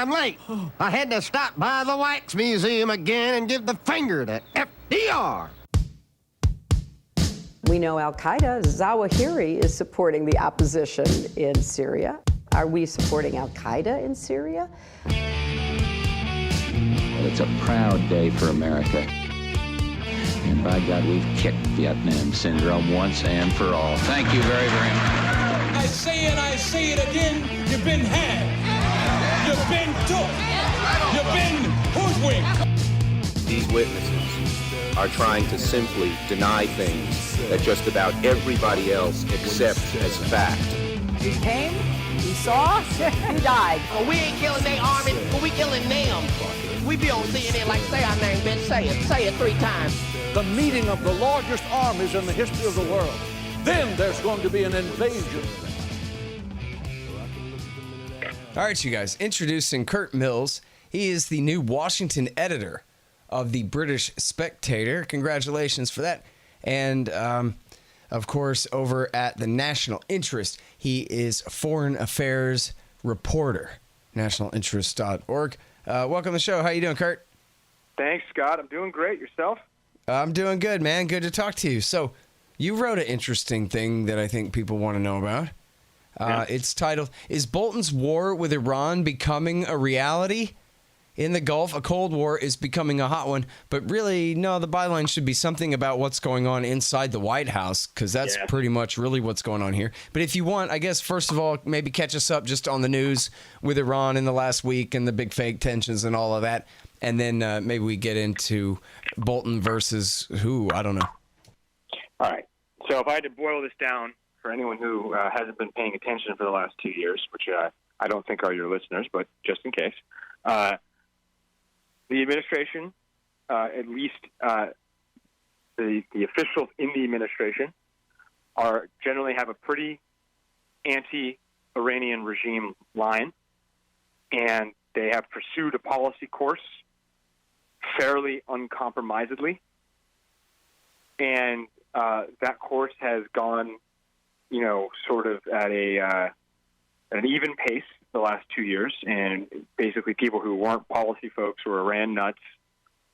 damn late. I had to stop by the Wax Museum again and give the finger to FDR. We know al-Qaeda, Zawahiri, is supporting the opposition in Syria. Are we supporting al-Qaeda in Syria? Well, it's a proud day for America. And by God, we've kicked Vietnam syndrome once and for all. Thank you very, very much. I say and I say it again, you've been had. You've been took. You've been hoodwinked. These witnesses are trying to simply deny things that just about everybody else accepts as fact. He came, he saw, he died. Well, we ain't killing their army, but we killing them. We be on CNN like, say our name, bitch, say it 3 times. The meeting of the largest armies in the history of the world. Then there's going to be an invasion. All right, you guys, introducing Curt Mills. He is the new Washington editor of the British Spectator. Congratulations for that. And, of course, over at the National Interest, he is foreign affairs reporter, nationalinterest.org. Welcome to the show. How you doing, Curt? Thanks, Scott. I'm doing great. Yourself? I'm doing good, man. Good to talk to you. So you wrote an interesting thing that I think people want to know about. It's titled, Is Bolton's War with Iran Becoming a Reality? In the Gulf, a Cold War is becoming a hot one. But really, no, the byline should be something about what's going on inside the White House, because that's pretty much really what's going on here. But if you want, I guess, first of all, maybe catch us up just on the news with Iran in the last week and the big fake tensions and all of that. And then maybe we get into Bolton versus who? I don't know. All right. So if I had to boil this down for anyone who hasn't been paying attention for the last 2 years, which I don't think are your listeners, but just in case, the administration, at least the officials in the administration, generally have a pretty anti-Iranian regime line, and they have pursued a policy course fairly uncompromisedly, and that course has gone, sort of at an even pace the last 2 years, and basically people who weren't policy folks or Iran nuts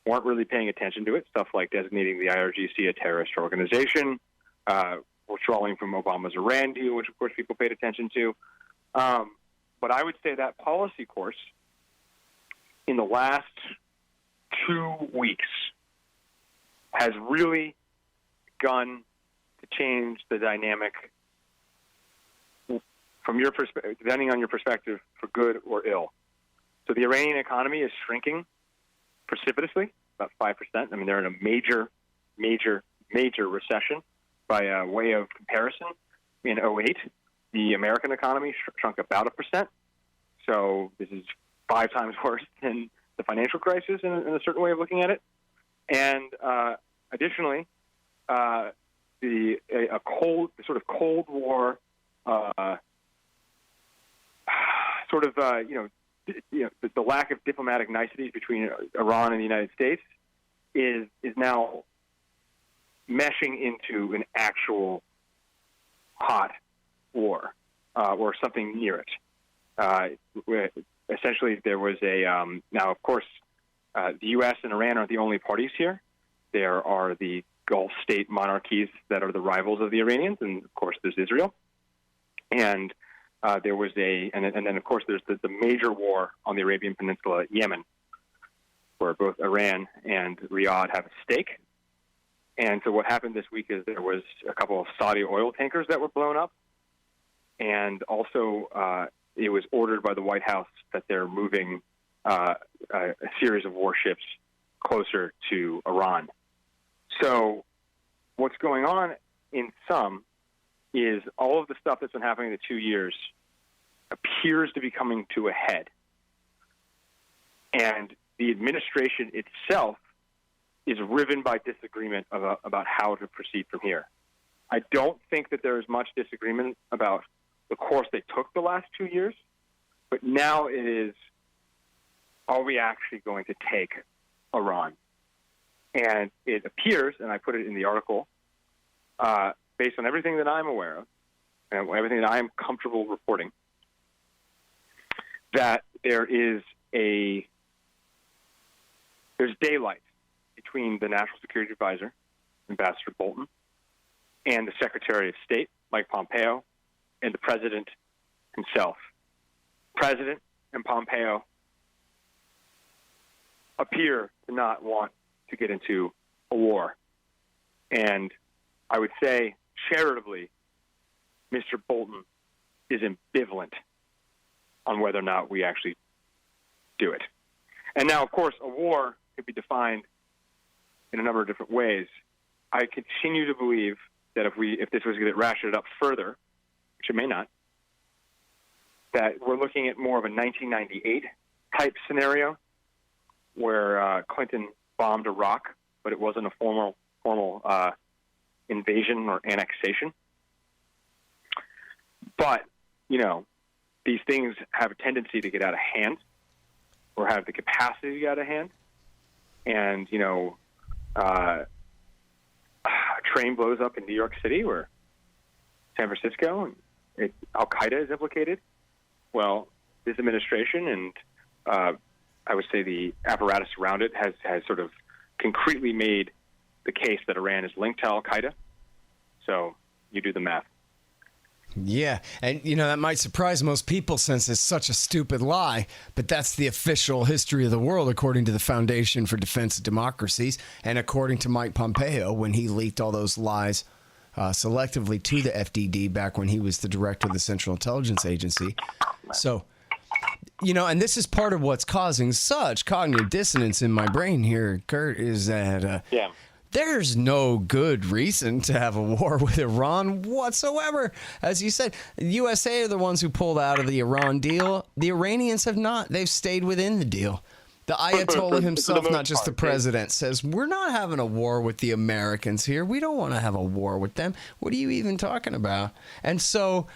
weren't really paying attention to it, stuff like designating the IRGC a terrorist organization, withdrawing from Obama's Iran deal, which of course people paid attention to. But I would say that policy course in the last 2 weeks has really begun to change the dynamic from your perspective, depending on your perspective, for good or ill. So the Iranian economy is shrinking precipitously, about 5%. I mean, they're in a major, major, major recession by way of comparison. In 2008, the American economy shrunk about 1%. So this is 5 times worse than the financial crisis in a certain way of looking at it. And additionally, the Cold War the lack of diplomatic niceties between Iran and the United States is now meshing into an actual hot war or something near it. Essentially, there was now, of course, the U.S. and Iran aren't the only parties here. There are the Gulf state monarchies that are the rivals of the Iranians, and of course, there's Israel. And there was and then of course there's the major war on the Arabian Peninsula, Yemen, where both Iran and Riyadh have a stake. And so what happened this week is there was a couple of Saudi oil tankers that were blown up, and also it was ordered by the White House that they're moving a series of warships closer to Iran. So what's going on in sum is all of the stuff that's been happening in the 2 years appears to be coming to a head. And the administration itself is riven by disagreement about how to proceed from here. I don't think that there is much disagreement about the course they took the last 2 years, but now it is, are we actually going to take Iran? And it appears, and I put it in the article, based on everything that I'm aware of, and everything that I'm comfortable reporting, that there is there's daylight between the National Security Advisor, Ambassador Bolton, and the Secretary of State, Mike Pompeo, and the President himself. President and Pompeo appear to not want to get into a war. And I would say, charitably, Mr. Bolton is ambivalent on whether or not we actually do it. And now, of course, a war could be defined in a number of different ways. I continue to believe that if this was going to get ratcheted up further, which it may not, that we're looking at more of a 1998 type scenario where Clinton bombed Iraq, but it wasn't a formal invasion or annexation. But, these things have a tendency to get out of hand or have the capacity to get out of hand. And, a train blows up in New York City or San Francisco, and Al-Qaeda is implicated. Well, this administration and I would say the apparatus around it has sort of concretely made the case that Iran is linked to Al-Qaeda. So you do the math. Yeah, and that might surprise most people since it's such a stupid lie, but that's the official history of the world according to the Foundation for Defense of Democracies and according to Mike Pompeo when he leaked all those lies selectively to the FDD back when he was the director of the Central Intelligence Agency. So, and this is part of what's causing such cognitive dissonance in my brain here, Curt, is that there's no good reason to have a war with Iran whatsoever. As you said, the USA are the ones who pulled out of the Iran deal. The Iranians have not. They've stayed within the deal. The Ayatollah himself, not just the president, says, we're not having a war with the Americans here. We don't want to have a war with them. What are you even talking about? And so,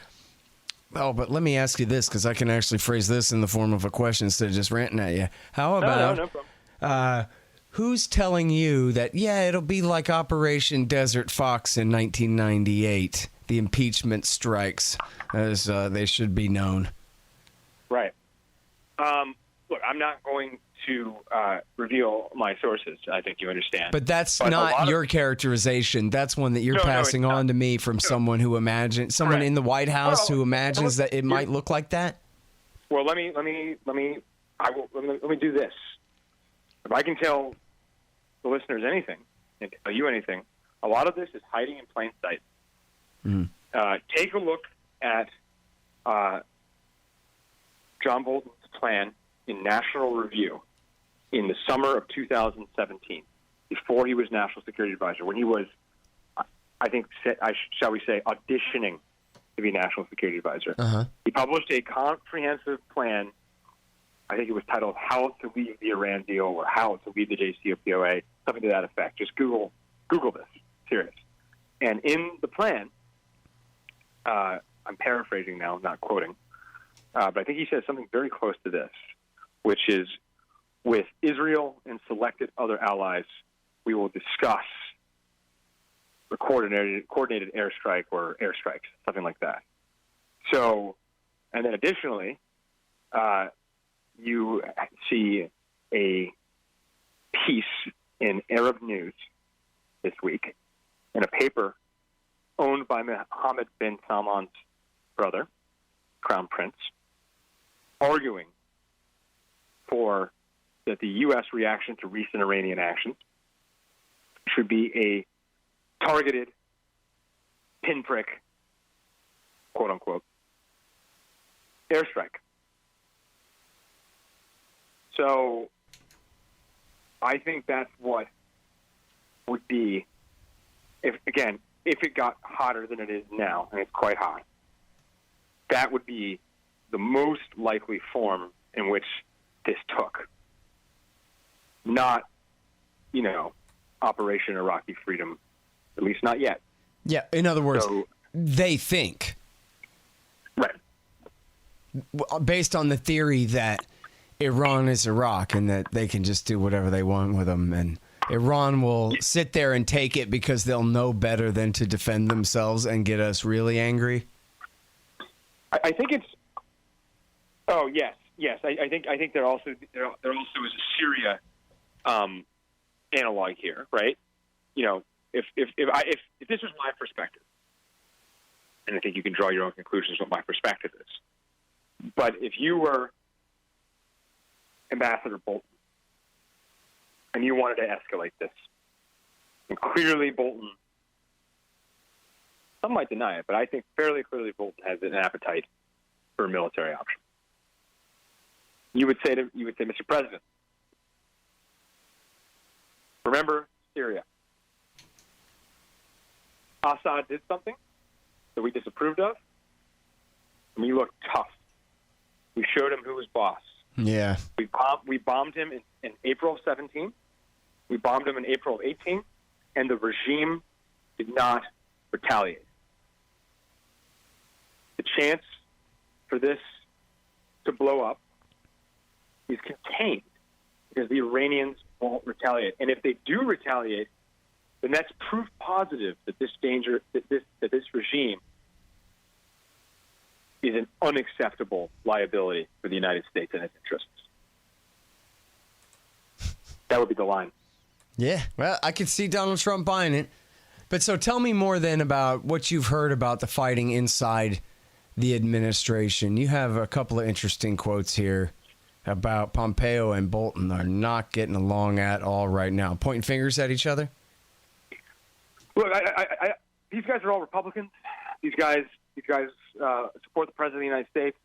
but let me ask you this, because I can actually phrase this in the form of a question instead of just ranting at you. How about... No problem. Who's telling you that, it'll be like Operation Desert Fox in 1998, the impeachment strikes, as they should be known? Right. Look, I'm not going to reveal my sources. I think you understand. But that's not your characterization. That's one that you're passing on to me from someone who imagines, someone in the White House who imagines that it might look like that? Well, let me do this. If I can tell the listeners anything and tell you anything, a lot of this is hiding in plain sight. Take a look at John Bolton's plan in National Review in the summer of 2017, before he was National Security Advisor, when he was, shall we say, auditioning to be National Security Advisor. He published a comprehensive plan. I think it was titled "How to Leave the Iran Deal" or "How to Leave the JCPOA," something to that effect. Just Google this. Serious. And in the plan, I'm paraphrasing now, not quoting, but I think he says something very close to this, which is, with Israel and selected other allies, we will discuss the coordinated airstrike or airstrikes, something like that. So, and then additionally, you see a piece in Arab News this week in a paper owned by Mohammed bin Salman's brother, Crown Prince, arguing for that the U.S. reaction to recent Iranian actions should be a targeted, pinprick, quote-unquote, airstrike. So I think that's what would be, if it got hotter than it is now, and it's quite hot, that would be the most likely form in which this took. Not, Operation Iraqi Freedom, at least not yet. Yeah, in other words, they think. Right. Based on the theory that Iran is Iraq and that they can just do whatever they want with them, and Iran will sit there and take it because they'll know better than to defend themselves and get us really angry? I think it's... Oh, yes. yes, I think there also is a Syria analog here, right? You know, if this was my perspective, and I think you can draw your own conclusions what my perspective is. But if you were Ambassador Bolton and you wanted to escalate this, and clearly Bolton, some might deny it, but I think fairly clearly Bolton has an appetite for a military option. You would say, Mr. President, remember Syria. Assad did something that we disapproved of, and we looked tough. We showed him who was boss. Yeah. We bombed him in April of 17. We bombed him in April of 18, and the regime did not retaliate. The chance for this to blow up is contained because the Iranians won't retaliate. And if they do retaliate, then that's proof positive that this regime is an unacceptable liability for the United States and its interests. That would be the line. Yeah, well, I could see Donald Trump buying it. But so tell me more then about what you've heard about the fighting inside the administration. You have a couple of interesting quotes here about Pompeo and Bolton are not getting along at all right now. Pointing fingers at each other? Look, these guys are all Republicans. These guys support the president of the United States.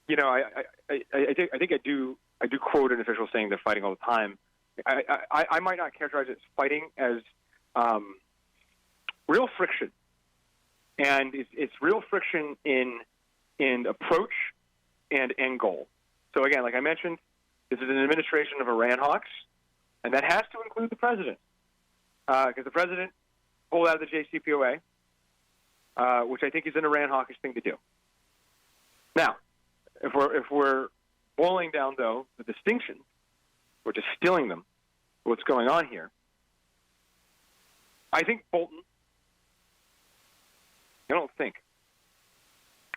You know, I think I do quote an official saying they're fighting all the time. I might not characterize it as fighting as real friction, and it's real friction in approach and end goal. So again, like I mentioned, this is an administration of Iran hawks, and that has to include the president, because the president pulled out of the JCPOA, which I think is an Iran hawkish thing to do. Now, if we're boiling down though the distinctions, we're distilling them, what's going on here. I think Bolton.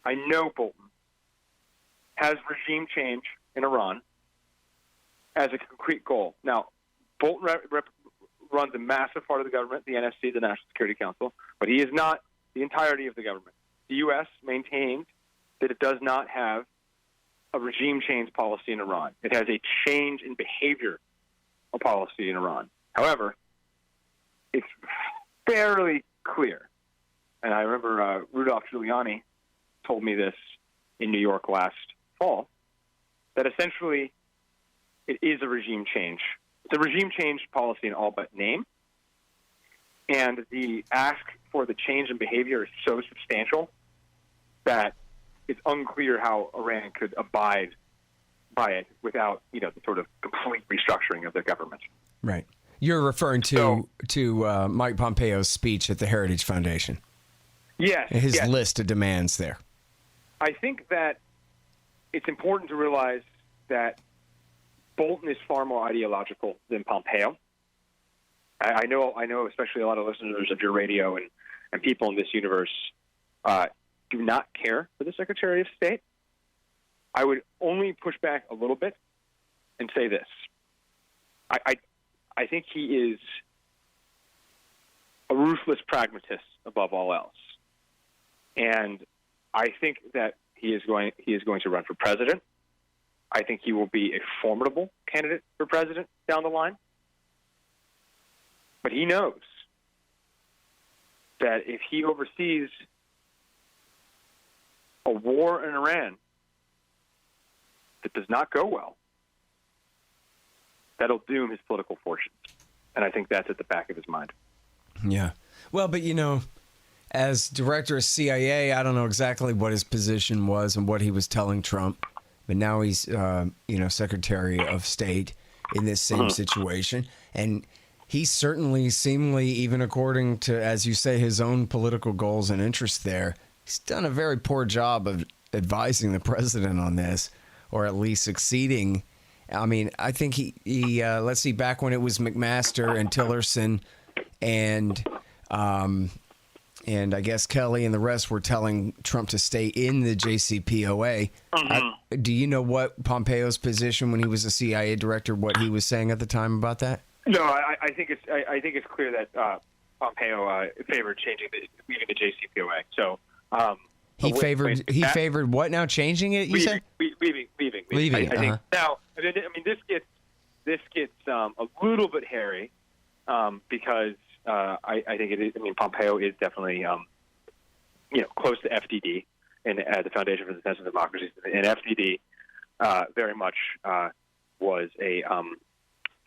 I know Bolton has regime change in Iran as a concrete goal. Now, Bolton runs a massive part of the government, the NSC, the National Security Council, but he is not the entirety of the government. The U.S. maintains that it does not have a regime change policy in Iran. It has a change in behavior policy in Iran. However, it's fairly clear, and I remember Rudolph Giuliani told me this in New York last fall, that essentially it is a regime change. It's a regime change policy in all but name, and the ask for the change in behavior is so substantial that it's unclear how Iran could abide by it without, the sort of complete restructuring of their government. Right. You're referring to Mike Pompeo's speech at the Heritage Foundation. Yes. His list of demands there. I think that it's important to realize that Bolton is far more ideological than Pompeo. I know, especially a lot of listeners of your radio and people in this universe do not care for the Secretary of State. I would only push back a little bit and say this. I think he is a ruthless pragmatist above all else. And I think that he is going to run for president. I think he will be a formidable candidate for president down the line. But he knows that if he oversees a war in Iran that does not go well, that'll doom his political fortunes. And I think that's at the back of his mind. Yeah. Well, but as director of CIA, I don't know exactly what his position was and what he was telling Trump, but now he's, Secretary of State in this same situation. And he certainly, seemingly, even according to, as you say, his own political goals and interests there, he's done a very poor job of advising the president on this, or at least succeeding. I mean, I think he let's see, back when it was McMaster and Tillerson and And I guess Kelly and the rest were telling Trump to stay in the JCPOA. Do you know what Pompeo's position when he was a CIA director, what he was saying at the time about that? No, I think it's clear that Pompeo favored leaving the JCPOA. So he favored what now? Changing it? You said leaving. I think now. I mean, this gets a little bit hairy because I think it is. I mean, Pompeo is definitely close to FDD and the Foundation for the Defense of Democracy. And FDD very much was a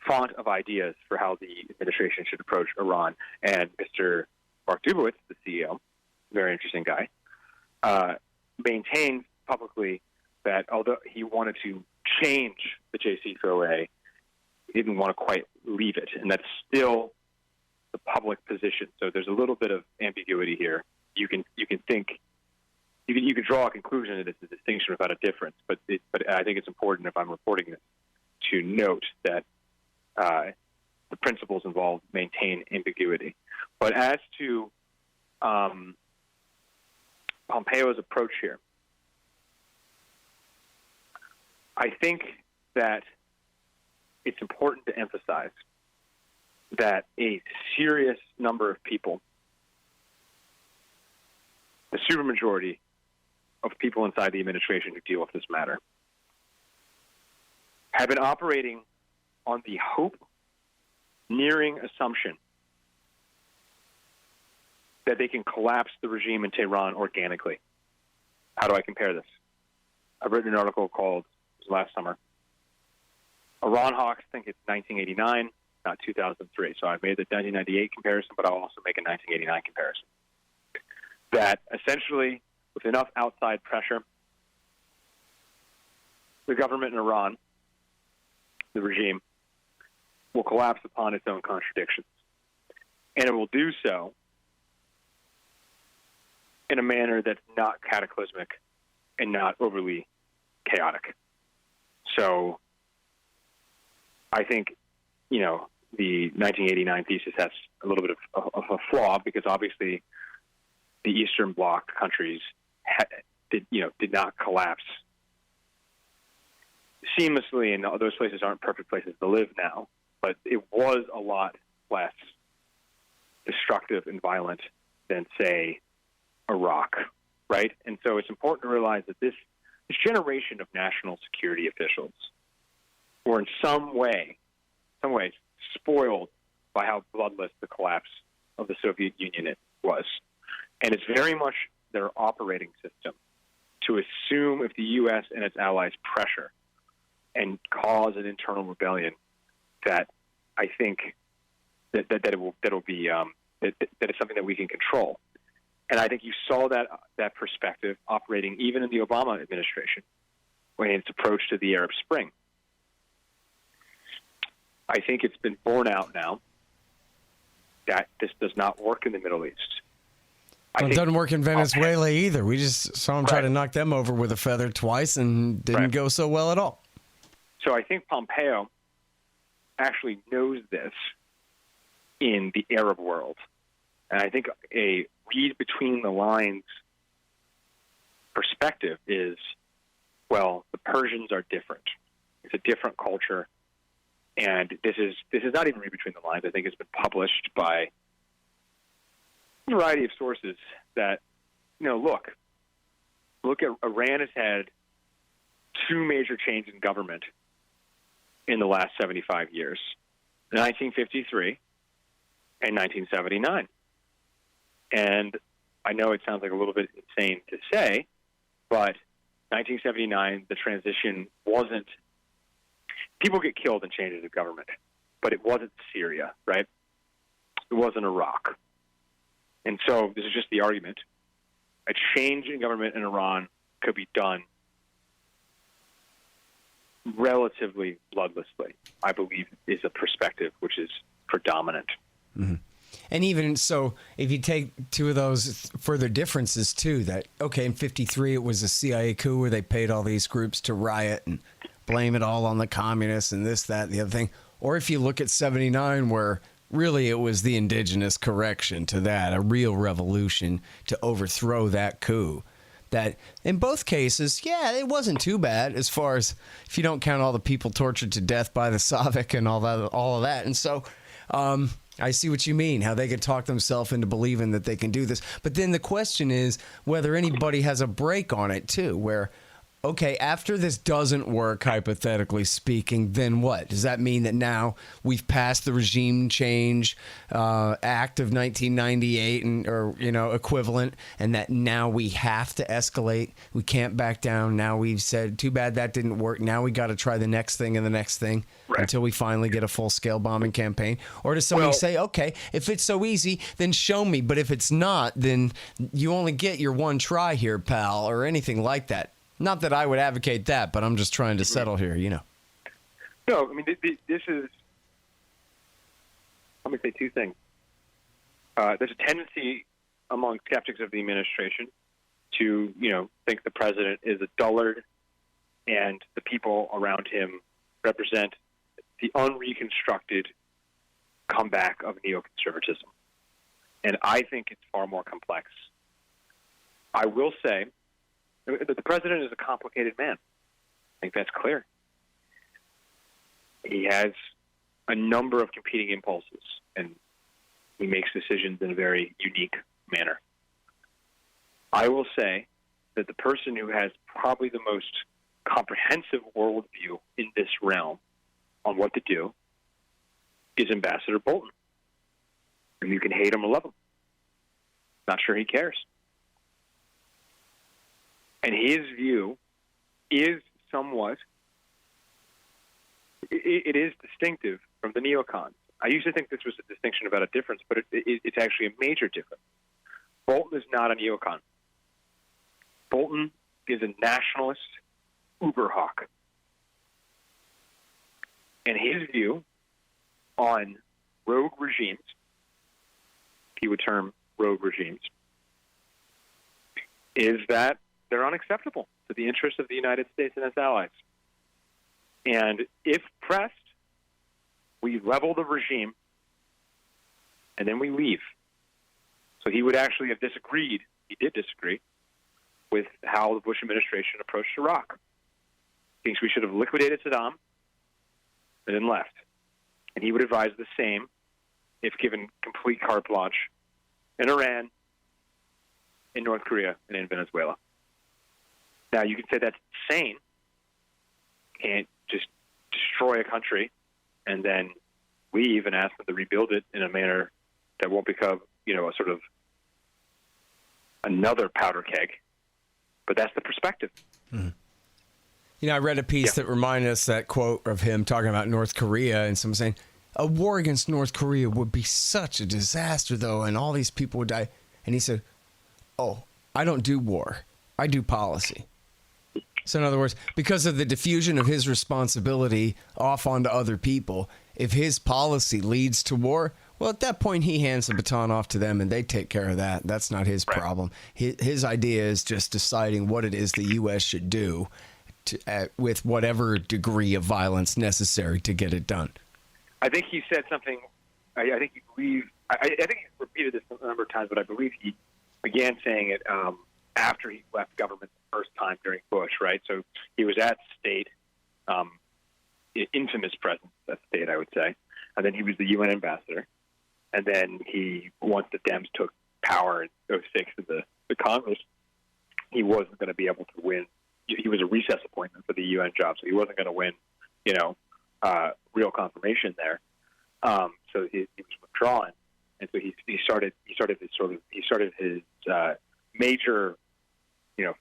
font of ideas for how the administration should approach Iran. And Mr. Mark Dubowitz, the CEO, very interesting guy, maintained publicly that although he wanted to change the JCPOA, he didn't want to quite leave it, and that's still the public position. So there's a little bit of ambiguity here. You can draw a conclusion that it's a distinction without a difference, but I think it's important, if I'm reporting this, to note that the principles involved maintain ambiguity. But as to Pompeo's approach here, I think that it's important to emphasize that a serious number of people, the supermajority of people inside the administration who deal with this matter, have been operating on the hope-nearing assumption that they can collapse the regime in Tehran organically. How do I compare this? I've written an article called, last summer, Iran hawks think it's 1989, not 2003. So I've made the 1998 comparison, but I'll also make a 1989 comparison. That essentially, with enough outside pressure, the government in Iran, the regime, will collapse upon its own contradictions. And it will do so in a manner that's not cataclysmic and not overly chaotic. So I think, the 1989 thesis has a little bit of a flaw, because obviously the Eastern Bloc countries did not collapse seamlessly, and those places aren't perfect places to live now, but it was a lot less destructive and violent than, say, Iraq, right? And so it's important to realize that this generation of national security officials were in some ways spoiled by how bloodless the collapse of the Soviet Union was. And it's very much their operating system to assume if the U.S. and its allies pressure and cause an internal rebellion, that I think that it's something that we can control. And I think you saw that perspective operating even in the Obama administration when its approach to the Arab Spring. I think it's been borne out now that this does not work in the Middle East. Well, it doesn't work in Venezuela either. We just saw him try to knock them over with a feather twice and didn't go so well at all. So I think Pompeo actually knows this in the Arab world. And I think a read between the lines perspective is, well, the Persians are different. It's a different culture. And this is not even read between the lines. I think it's been published by a variety of sources that, look at Iran has had two major changes in government in the last 75 years, 1953 and 1979. And I know it sounds like a little bit insane to say, but 1979, the transition wasn't, people get killed in changes of government, but it wasn't Syria, right? It wasn't Iraq. And so this is just the argument. A change in government in Iran could be done relatively bloodlessly, I believe, is a perspective which is predominant. Mm-hmm. And even so, if you take two of those further differences too, that, okay, in 53 it was a CIA coup where they paid all these groups to riot and blame it all on the communists and this, that, and the other thing. Or if you look at 79 where Really, it was the indigenous correction to that, a real revolution to overthrow that coup. That in both cases, yeah, it wasn't too bad as far as if you don't count all the people tortured to death by the Soviet and all of that. And so I see what you mean, how they could talk themselves into believing that they can do this. But then the question is whether anybody has a break on it, too, where, okay, after this doesn't work, hypothetically speaking, then what? Does that mean that now we've passed the regime change act of 1998 or equivalent, and that now we have to escalate? We can't back down. Now we've said, too bad that didn't work. Now we got to try the next thing and the next thing until we finally get a full-scale bombing campaign? Or does somebody say, okay, if it's so easy, then show me. But if it's not, then you only get your one try here, pal, or anything like that. Not that I would advocate that, but I'm just trying to settle here, No, I mean, this is, let me say two things. There's a tendency among skeptics of the administration to, think the president is a dullard and the people around him represent the unreconstructed comeback of neoconservatism. And I think it's far more complex. I will say that the president is a complicated man. I think that's clear. He has a number of competing impulses, and he makes decisions in a very unique manner. I will say that the person who has probably the most comprehensive worldview in this realm on what to do is Ambassador Bolton. And you can hate him or love him. Not sure he cares. And his view is somewhat, it is distinctive from the neocons. I used to think this was a distinction about a difference, but it's actually a major difference. Bolton is not a neocon. Bolton is a nationalist uberhawk. And his view on rogue regimes, he would term rogue regimes, is that they're unacceptable to the interests of the United States and its allies. And if pressed, we level the regime and then we leave. So he would actually have disagreed, he did disagree, with how the Bush administration approached Iraq. He thinks we should have liquidated Saddam and then left. And he would advise the same if given complete carte blanche in Iran, in North Korea, and in Venezuela. Now, you can say that's insane. You can't just destroy a country and then leave and ask them to rebuild it in a manner that won't become, a sort of another powder keg. But that's the perspective. Mm-hmm. I read a piece that reminded us that quote of him talking about North Korea and someone saying, a war against North Korea would be such a disaster, though, and all these people would die. And he said, I don't do war. I do policy. So in other words, because of the diffusion of his responsibility off onto other people, if his policy leads to war, well, at that point, he hands the baton off to them and they take care of that. That's not his problem. His idea is just deciding what it is the U.S. should do with whatever degree of violence necessary to get it done. I think he said something, I think he repeated this a number of times, but I believe he began saying it after he left government the first time during Bush, right? So he was at State, infamous presence at State, I would say. And then he was the UN ambassador. And then once the Dems took power in 2006 in the Congress, he wasn't going to be able to win. He was a recess appointment for the UN job, so he wasn't going to win, real confirmation there. So he was withdrawn, and so he started his major,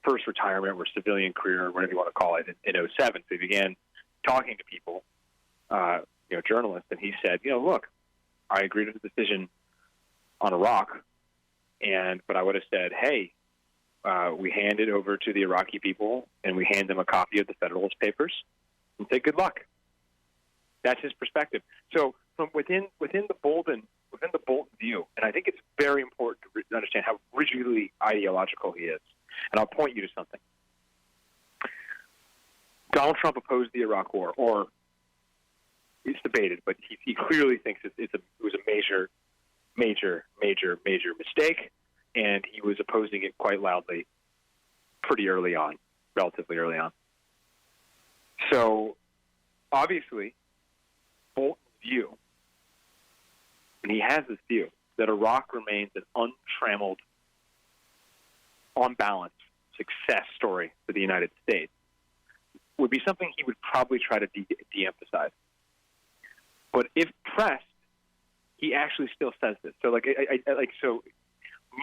first retirement or civilian career, or whatever you want to call it, in 2007. So he began talking to people, journalists, and he said, look, I agreed with the decision on Iraq, but I would have said, hey, we hand it over to the Iraqi people, and we hand them a copy of the Federalist Papers, and say good luck. That's his perspective. So from within the Bolton view, and I think it's very important to understand how rigidly ideological he is. And I'll point you to something. Donald Trump opposed the Iraq War, or it's debated, but he clearly thinks it was a major mistake, and he was opposing it quite loudly pretty early on, relatively early on. So, obviously, Bolton's view, and he has this view, that Iraq remains an untrammeled, on balance, success story for the United States, would be something he would probably try to de-emphasize. But if pressed, he actually still says this. So, so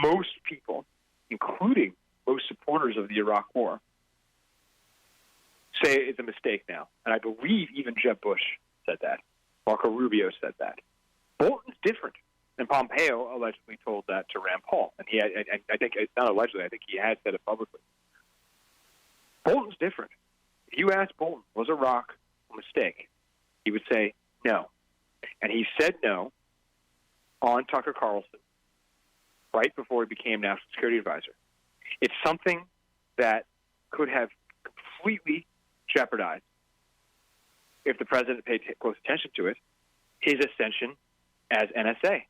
most people, including most supporters of the Iraq War, say it's a mistake now. And I believe even Jeb Bush said that. Marco Rubio said that. Bolton's different. And Pompeo allegedly told that to Rand Paul. And I think it's not allegedly, I think he had said it publicly. Bolton's different. If you ask Bolton, was Iraq a mistake? He would say no. And he said no on Tucker Carlson right before he became National Security Advisor. It's something that could have completely jeopardized, if the president paid close attention to it, his ascension as NSA.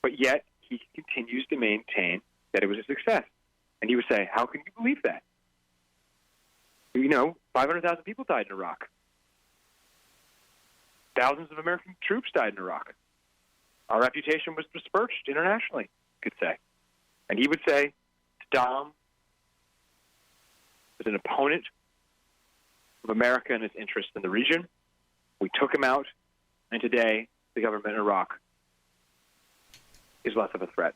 But yet, he continues to maintain that it was a success. And he would say, how can you believe that? 500,000 people died in Iraq. Thousands of American troops died in Iraq. Our reputation was besmirched internationally, you could say. And he would say, Saddam was an opponent of America and its interests in the region. We took him out, and today the government in Iraq is less of a threat.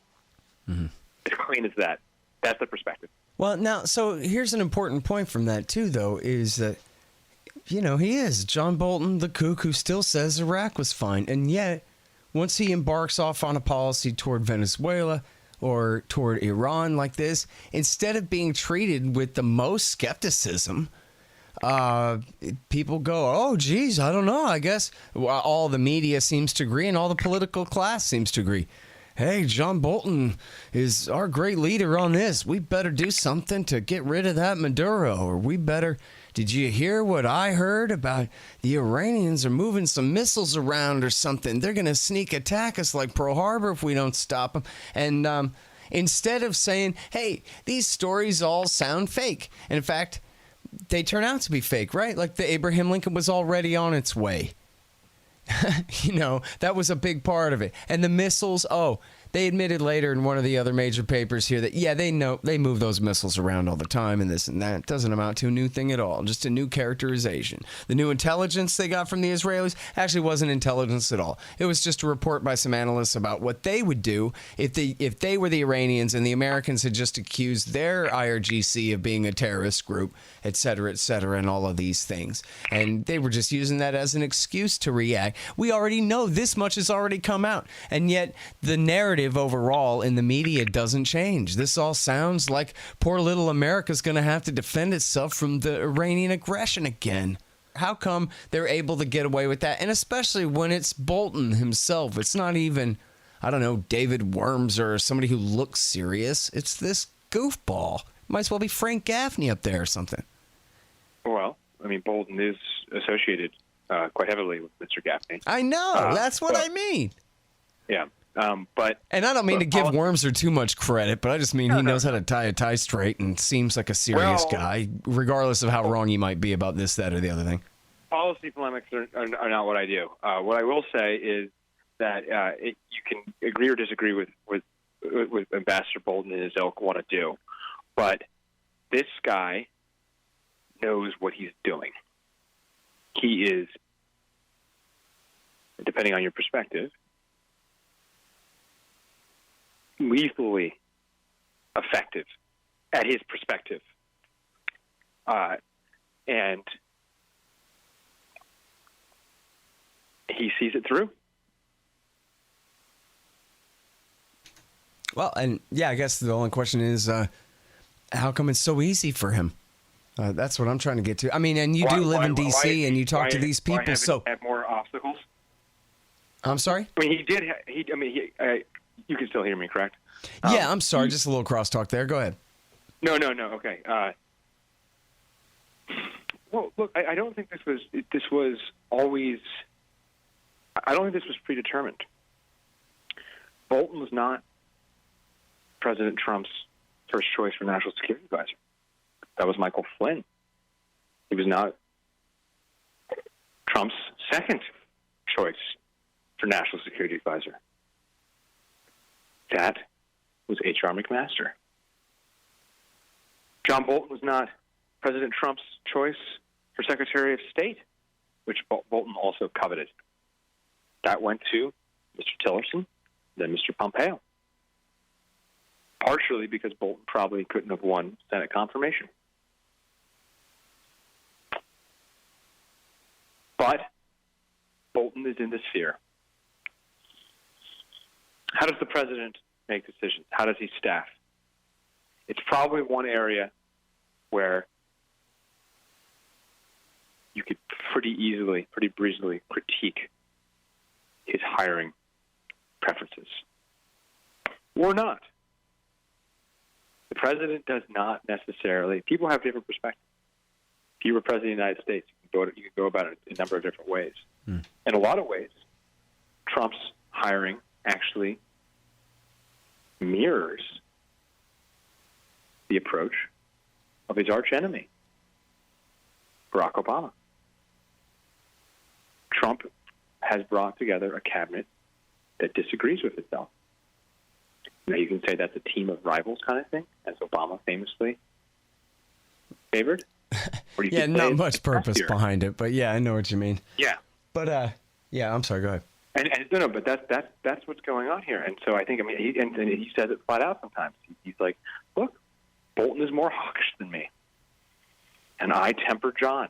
Mm-hmm. As clean as that. That's the perspective. Well, now, so here's an important point from that, too, though, is that, he is John Bolton, the kook who still says Iraq was fine. And yet, once he embarks off on a policy toward Venezuela or toward Iran like this, instead of being treated with the most skepticism, people go, oh, geez, I don't know. I guess all the media seems to agree and all the political class seems to agree. Hey, John Bolton is our great leader on this. We better do something to get rid of that Maduro, or we better... Did you hear what I heard about the Iranians are moving some missiles around or something? They're going to sneak attack us like Pearl Harbor if we don't stop them. And instead of saying, hey, these stories all sound fake. And in fact, they turn out to be fake, right? Like the Abraham Lincoln was already on its way. That was a big part of it. And the missiles, they admitted later in one of the other major papers here that, yeah, they move those missiles around all the time and this and that. It doesn't amount to a new thing at all, just a new characterization. The new intelligence they got from the Israelis actually wasn't intelligence at all. It was just a report by some analysts about what they would do if they were the Iranians and the Americans had just accused their IRGC of being a terrorist group, et cetera, and all of these things. And they were just using that as an excuse to react. We already know this much has already come out, and yet the narrative overall in the media doesn't change. This all sounds like poor little America's going to have to defend itself from the Iranian aggression again. How come they're able to get away with that? And especially when it's Bolton himself. It's not even, David Worms or somebody who looks serious. It's this goofball. Might as well be Frank Gaffney up there or something. Well, Bolton is associated quite heavily with Mr. Gaffney. I know. That's what I mean. Yeah. And I don't mean to give Wormser too much credit, but I just mean he knows how to tie a tie straight and seems like a serious guy, regardless of how wrong he might be about this, that, or the other thing. Policy polemics are not what I do. What I will say is that you can agree or disagree with Ambassador Bolton and his ilk want to do, but this guy knows what he's doing. He is, depending on your perspective, lethally effective at his perspective. And he sees it through. Well, and yeah, I guess the only question is, how come it's so easy for him? That's what I'm trying to get to. And you do live in D.C. and you talk to these people, so have more obstacles. I'm sorry? He did. You can still hear me, correct? Yeah, I'm sorry. Just a little crosstalk there. Go ahead. No. Okay. Well, look, I don't think this was always I don't think this was predetermined. Bolton was not President Trump's first choice for national security advisor. That was Michael Flynn. He was not Trump's second choice for national security advisor. That was H.R. McMaster. John Bolton was not President Trump's choice for Secretary of State, which Bolton also coveted. That went to Mr. Tillerson, then Mr. Pompeo. Partially because Bolton probably couldn't have won Senate confirmation. But Bolton is in the sphere. How does the president make decisions? How does he staff? It's probably one area where you could pretty easily, pretty breezily critique his hiring preferences. Or not. The president does not necessarily, people have different perspectives. If you were president of the United States, you can go about it in a number of different ways. In a lot of ways, Trump's hiring actually mirrors the approach of his archenemy, Barack Obama. Trump has brought together a cabinet that disagrees with itself. Now, you can say that's a team of rivals kind of thing, as Obama famously favored. Or you Yeah, could say not it's much purpose messier. behind it, but yeah, I know what you mean. Yeah. But, yeah, I'm sorry, go ahead. And no, but that's what's going on here. And so I think, he says it flat out sometimes. He's like, look, Bolton is more hawkish than me, and I temper John.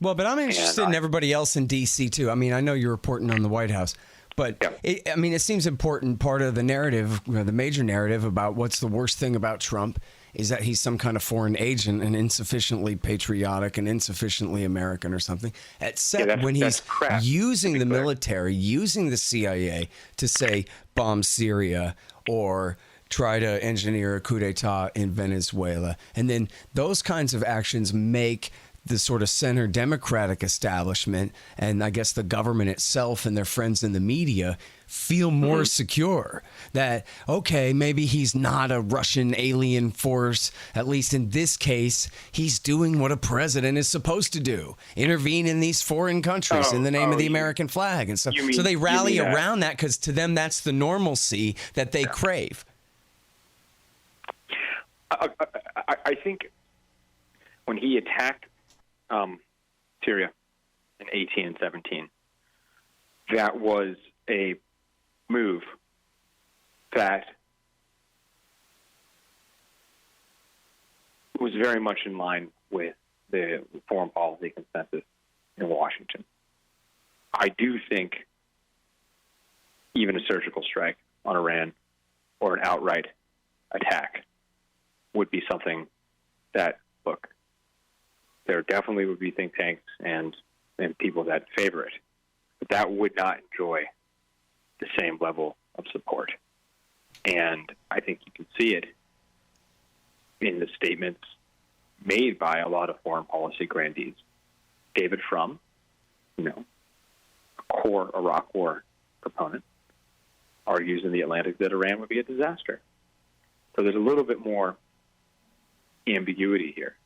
Well, but I'm interested in everybody else in D.C. too. I mean, I know you're reporting on the White House, but it seems important. Part of the narrative, the major narrative about what's the worst thing about Trump is that he's some kind of foreign agent and insufficiently patriotic and insufficiently American or something, except when he's using the military, using the CIA to say bomb Syria or try to engineer a coup d'etat in Venezuela. And then those kinds of actions make the sort of center Democratic establishment and I guess the government itself and their friends in the media feel more secure that, okay, maybe he's not a Russian alien force. At least in this case, he's doing what a president is supposed to do, intervene in these foreign countries in the name of the American flag and stuff. So they rally around that because to them, that's the normalcy that they crave. I think when he attacked Syria in 18 and 17, that was a move that was very much in line with the foreign policy consensus in Washington. I do think even a surgical strike on Iran or an outright attack would be something that, look, there definitely would be think tanks and people that favor it, but that would not enjoy the same level of support. And I think you can see it in the statements made by a lot of foreign policy grandees. David Frum, a core Iraq War proponent, argues in The Atlantic that Iran would be a disaster. So there's a little bit more ambiguity here.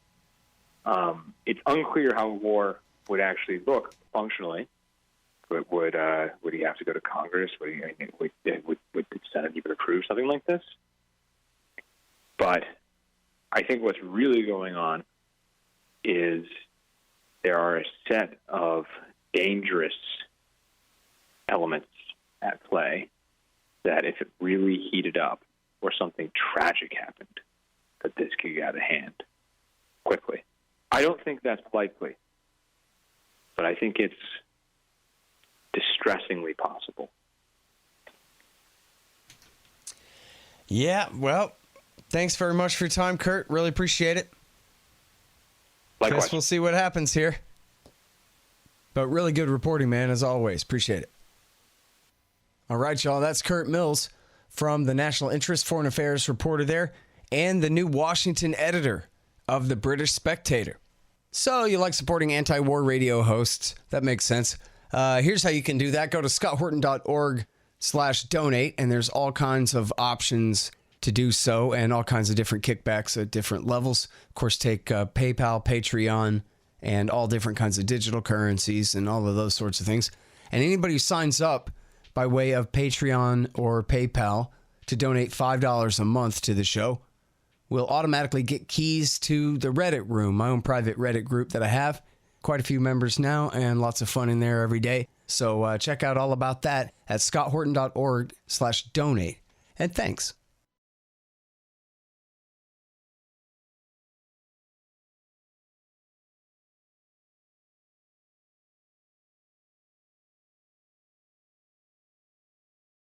It's unclear how war would actually look functionally. Would he have to go to Congress? Would the Senate even approve something like this? But I think what's really going on is there are a set of dangerous elements at play that if it really heated up or something tragic happened, that this could get out of hand quickly. I don't think that's likely, but I think it's distressingly possible. Yeah, well, thanks very much for your time, Curt. Really appreciate it. Likewise. Guess we'll see what happens here. But really good reporting, man, as always. Appreciate it. All right, y'all, that's Curt Mills from the National Interest Foreign Affairs reporter there and the new Washington editor of the British Spectator. So you like supporting anti-war radio hosts. That makes sense. Here's how you can do that. Go to scotthorton.org/donate, and there's all kinds of options to do so and all kinds of different kickbacks at different levels. Of course, take PayPal, Patreon, and all different kinds of digital currencies and all of those sorts of things. And anybody who signs up by way of Patreon or PayPal to donate $5 a month to the show will automatically get keys to the Reddit room, my own private Reddit group that I have. Quite a few members now and lots of fun in there every day. So check out all about that at scotthorton.org/donate. And thanks.